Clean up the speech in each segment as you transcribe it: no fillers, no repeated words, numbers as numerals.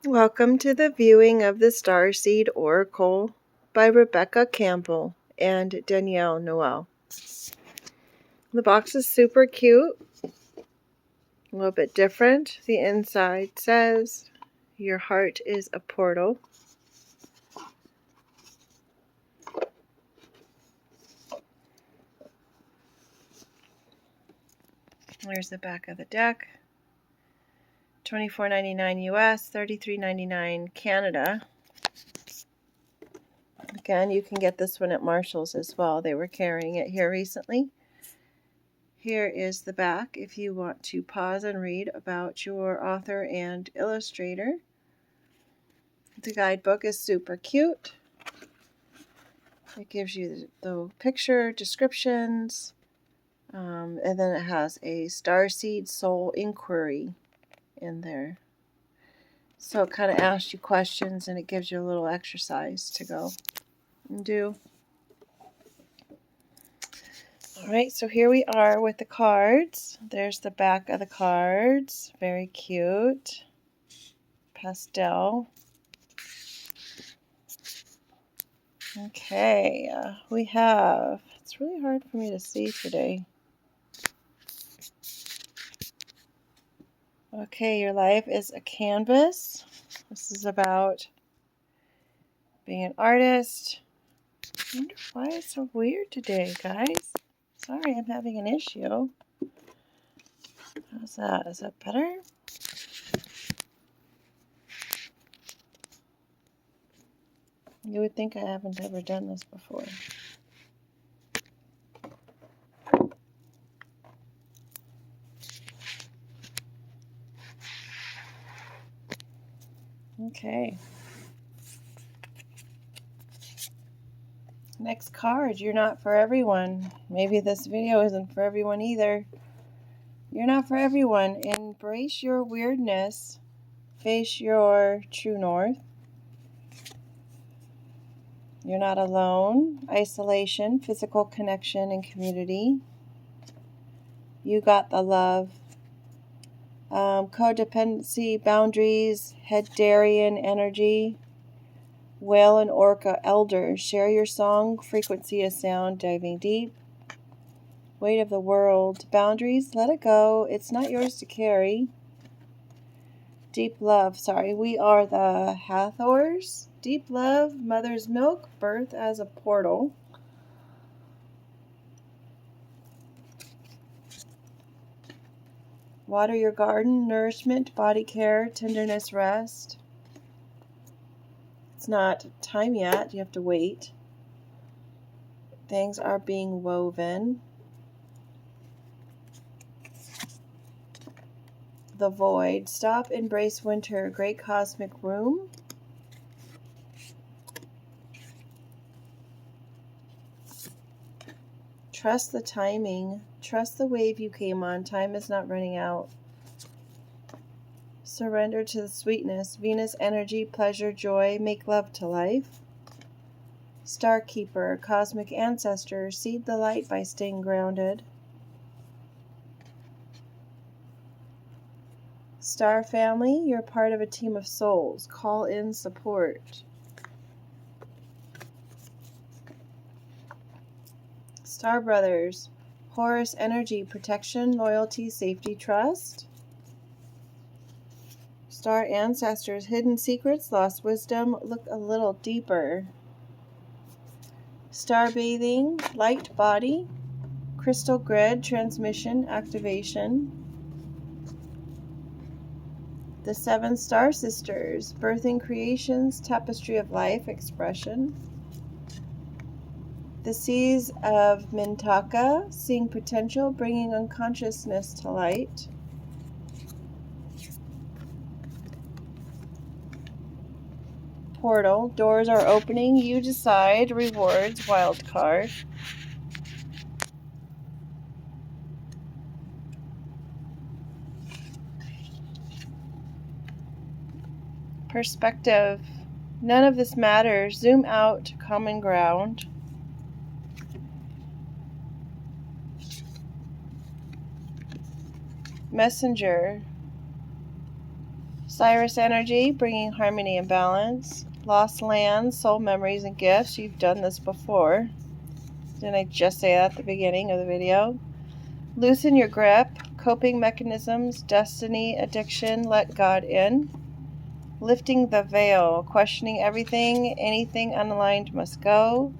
Welcome to the viewing of the Starseed Oracle by Rebecca Campbell and Danielle Noel. The box is super cute, a little bit different. The inside says, "Your heart is a portal." There's the back of the deck. $24.99 US, $33.99 Canada. Again, you can get this one at Marshall's as well. They were carrying it here recently. Here is the back if you want to pause and read about your author and illustrator. The guidebook is super cute. It gives you the picture, descriptions, and then it has a starseed soul inquiry in there. So it kind of asks you questions and it gives you a little exercise to go and do. All right, so here we are with the cards. There's the back of the cards. Very cute. Pastel. Okay, we have, it's really hard for me to see today. Okay, your life is a canvas. This is about being an artist. I wonder why it's so weird today, guys. Sorry, I'm having an issue. How's that? Is that better? You would think I haven't ever done this before. Okay. Next card, you're not for everyone. Maybe this video isn't for everyone either. You're not for everyone. Embrace your weirdness. Face your true north. You're not alone. Isolation, physical connection, and community. You got the love. Codependency, boundaries, Headarian energy. Whale and orca elders. Share your song, frequency of sound, diving deep. Weight of the world. Boundaries, let it go. It's not yours to carry. Deep love, we are the Hathors. Deep love, mother's milk, birth as a portal. Water your garden, nourishment, body care, tenderness, rest. It's not time yet, you have to wait. Things are being woven. The void, stop, embrace winter, great cosmic room. Trust the timing. Trust the wave you came on. Time is not running out. Surrender to the sweetness. Venus energy, pleasure, joy. Make love to life. Star Keeper, cosmic ancestor. Seed the light by staying grounded. Star family, you're part of a team of souls. Call in support. Star brothers, Horus energy, protection, loyalty, safety, trust. Star ancestors, hidden secrets, lost wisdom, look a little deeper. Star bathing, light body, crystal grid, transmission, activation. The 7 star sisters, birthing creations, tapestry of life, expression. The seas of Mintaka, seeing potential, bringing unconsciousness to light. Portal, doors are opening, you decide, rewards, wild card. Perspective, none of this matters, zoom out to common ground. Messenger, Cyrus energy, bringing harmony and balance. Lost lands, soul memories, and gifts. You've done this before. Didn't I just say that at the beginning of the video? Loosen your grip. Coping mechanisms, destiny, addiction, let God in. Lifting the veil, questioning everything, anything unaligned must go.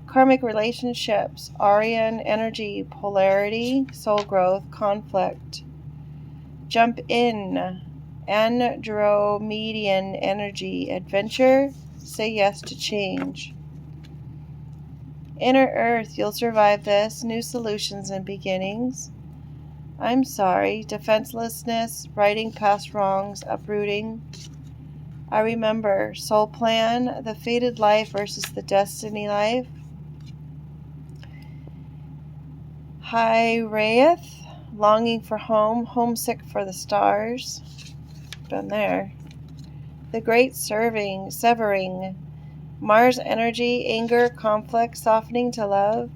Karmic relationships, Aryan energy, polarity, soul growth, conflict. Jump in, Andromedian energy, adventure, say yes to change. Inner Earth, you'll survive this, new solutions and beginnings. I'm sorry, defenselessness, righting past wrongs, uprooting. I remember, soul plan, the fated life versus the destiny life. Hyraeth, longing for home, homesick for the stars. Been there. The great severing. Mars energy, anger, conflict, softening to love.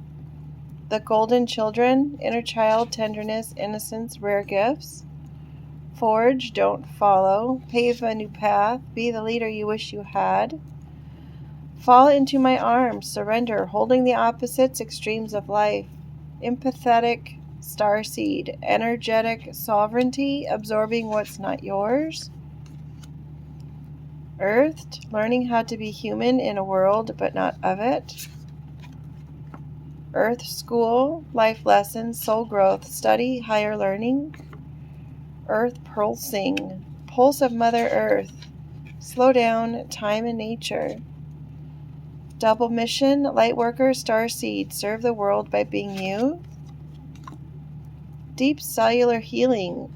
The golden children, inner child, tenderness, innocence, rare gifts. Forge, don't follow. Pave a new path. Be the leader you wish you had. Fall into my arms, surrender, holding the opposites, extremes of life. Empathetic, starseed, energetic sovereignty, absorbing what's not yours. Earthed, learning how to be human in a world but not of it. Earth school, life lessons, soul growth, study, higher learning. Earth pulsing, pulse of Mother Earth. Slow down, time and nature. Double mission, light worker, starseed, serve the world by being you. Deep cellular healing,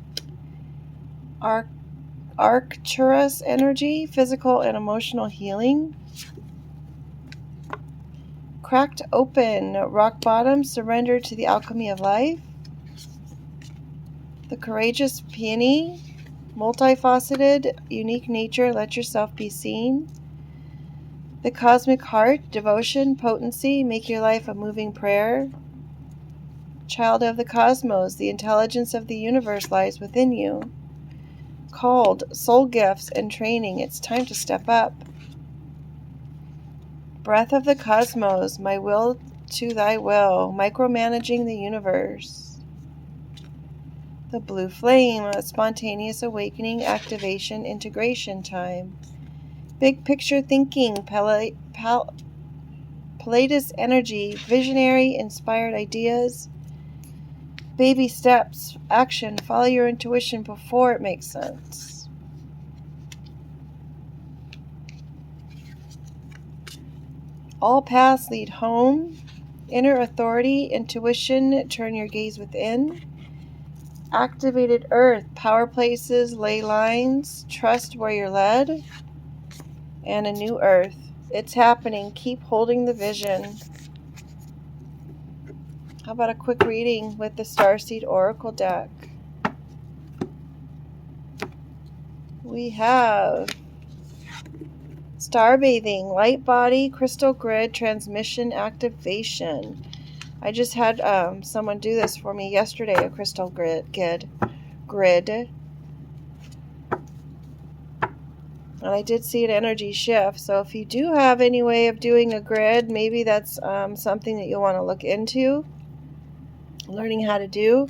Arcturus energy, physical and emotional healing. Cracked open, rock bottom, surrender to the alchemy of life. The courageous peony, multifaceted, unique nature, let yourself be seen. The cosmic heart, devotion, potency, make your life a moving prayer. Child of the cosmos, the intelligence of the universe lies within you. Called, soul gifts and training, it's time to step up. Breath of the cosmos, my will to thy will, micromanaging the universe. The blue flame, a spontaneous awakening, activation, integration time. Big picture thinking, Palladius energy, visionary, inspired ideas. Baby steps, action, follow your intuition before it makes sense. All paths lead home. Inner authority, intuition, turn your gaze within. Activated earth, power places, ley lines, trust where you're led. And a new earth. It's happening. Keep holding the vision. How about a quick reading with the Starseed Oracle deck? We have Starbathing, light body, crystal grid, transmission, activation. I just had someone do this for me yesterday, a crystal grid. And I did see an energy shift. So if you do have any way of doing a grid, maybe that's something that you'll want to look into. Learning how to do.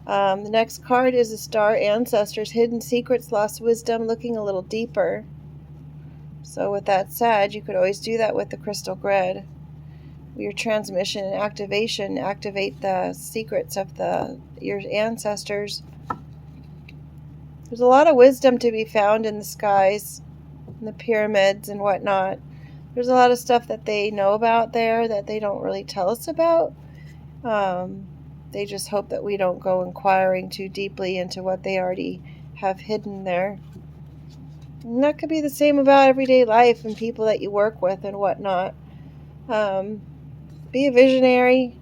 The next card is the Star Ancestors, Hidden Secrets, Lost Wisdom, looking a little deeper. So with that said, you could always do that with the crystal grid. Your transmission and activation, activate the secrets of your ancestors. There's a lot of wisdom to be found in the skies, in the pyramids and whatnot. There's a lot of stuff that they know about there that they don't really tell us about. They just hope that we don't go inquiring too deeply into what they already have hidden there. And that could be the same about everyday life and people that you work with and whatnot. Be a visionary.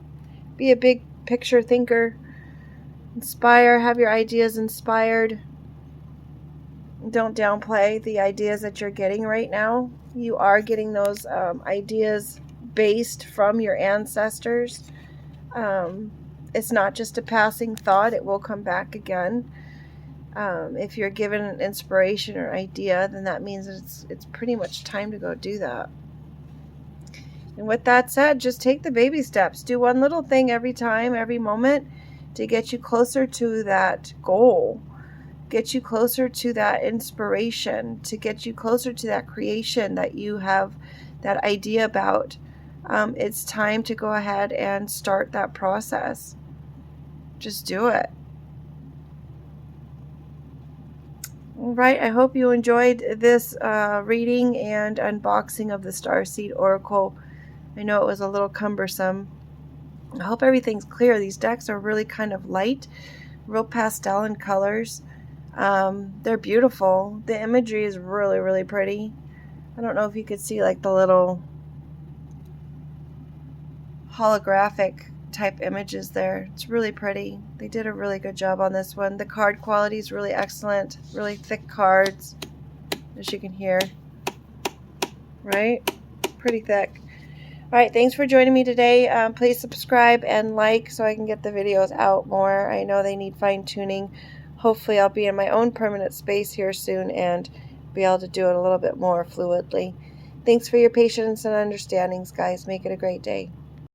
Be a big picture thinker. Inspire. Have your ideas inspired. Don't downplay the ideas that you're getting right now. You are getting those ideas based from your ancestors. It's not just a passing thought. It will come back again. If you're given an inspiration or idea, then that means it's pretty much time to go do that. And with that said, just take the baby steps. Do one little thing every time, every moment, to get you closer to that goal, get you closer to that inspiration, to get you closer to that creation that you have that idea about. It's time to go ahead and start that process. Just do it. All right, I hope you enjoyed this reading and unboxing of the Starseed Oracle. I know it was a little cumbersome. I hope everything's clear. These decks are really kind of light, real pastel in colors. They're beautiful. The imagery is really, really pretty. I don't know if you could see like the little holographic type images there. It's really pretty. They did a really good job on this one. The card quality is really excellent. Really thick cards, as you can hear. Right? Pretty thick. All right, thanks for joining me today. Please subscribe and like so I can get the videos out more. I know they need fine-tuning. Hopefully I'll be in my own permanent space here soon and be able to do it a little bit more fluidly. Thanks for your patience and understandings, guys. Make it a great day.